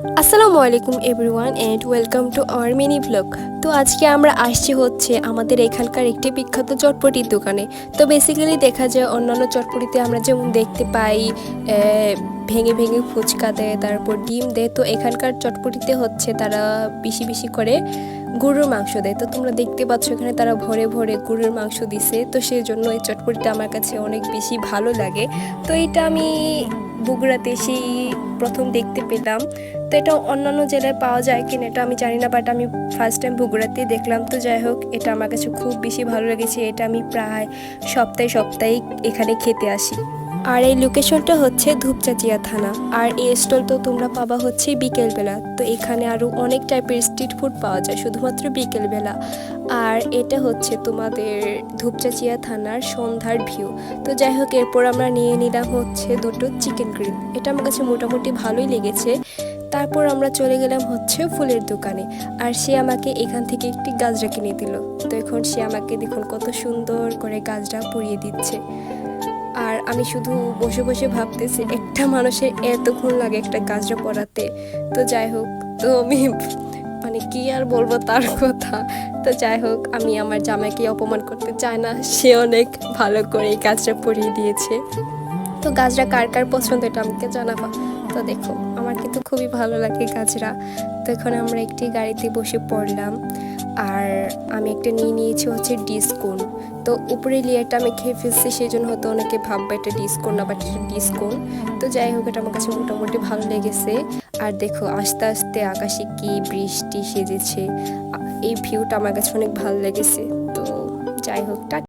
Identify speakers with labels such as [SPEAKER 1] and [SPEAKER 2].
[SPEAKER 1] আসসালামু আলাইকুম everyone and welcome to our mini blog. তো আজকে আমরা আসছি হচ্ছে আমাদের এখানকার একটি বিখ্যাত চটপটির দোকানে। তো বেসিক্যালি দেখা যায় অন্যান্য চটপটিতে আমরা যেমন দেখতে পাই ভেঙে ভেঙে ফুচকা দেয়, তারপর ডিম দেয়। তো এখানকার চটপটিতে হচ্ছে তারা বেশি বেশি করে গরুর মাংস দেয়। তো তোমরা দেখতে পাচ্ছ এখানে তারা ভরে ভরে গরুর মাংস দিছে। তো সেই জন্য এই চটপটিটা আমার কাছে অনেক বেশি ভালো লাগে। তো এটা আমি বগুড়াতে এসেই প্রথম দেখতে পেলাম। তো এটা অন্যান্য জেলায় পাওয়া যায় কিনা এটা আমি জানি না, বাট আমি ফার্স্ট টাইম বগুড়াতেই দেখলাম। তো যাই হোক, এটা আমার কাছে খুব বেশি ভালো লেগেছে। এটা আমি প্রায় সপ্তাহে সপ্তাহে এখানে খেতে আসি। আর এই লোকেশনটা হচ্ছে ধূপচাচিয়া থানা। আর এই স্টল তো তোমরা পাবা হচ্ছে বিকেলবেলা। তো এখানে আরও অনেক টাইপের স্ট্রিট ফুড পাওয়া যায় শুধুমাত্র বিকেলবেলা। আর এটা হচ্ছে তোমাদের ধূপচাচিয়া থানার সন্ধ্যার ভিউ। তো যাই হোক, এরপর আমরা নিয়ে নিলাম হচ্ছে দুটো চিকেন গ্রিল। এটা আমার কাছে মোটামুটি ভালোই লেগেছে। তারপর আমরা চলে গেলাম হচ্ছে ফুলের দোকানে। আর সে আমাকে এখান থেকে একটি গাজরা কিনে দিল। তো এখন সে আমাকে দেখুন কত সুন্দর করে গাজরা পরিয়ে দিচ্ছে। আর আমি শুধু বসে বসে ভাবতেছি একটা মানুষের এতক্ষণ লাগে একটা গাজরা পরাতে। তো যাই হোক, তো আমি মানে কি আর বলবো তার কথা। তো যাই হোক, আমি আমার জামাইকে অপমান করতে চাই না, সে অনেক ভালো করে এই গাজরা পরিয়ে দিয়েছে। তো গাজরা কার কার পছন্দ এটা আমাকে জানাবা। তো দেখো, আমার কিন্তু খুবই ভালো লাগে গাজরা। তো এখন আমরা একটি গাড়িতে বসে পড়লাম। আর আমি একটা নিয়ে নিয়েছি হচ্ছে ডিসকোন। তো উপরে লেয়ারটা আমি খেয়ে ফেলছি, সেই জন্য হয়তো অনেকে ভাববে এটা ডিসকোন না, বাট এটা ডিসকোন। তো যাই হোক, এটা আমার কাছে মোটামুটি ভালো লেগেছে। আর দেখো আস্তে আস্তে আকাশে কি বৃষ্টি সেজেছে, এই ভিউটা আমার কাছে অনেক ভালো লেগেছে। তো যাই হোক,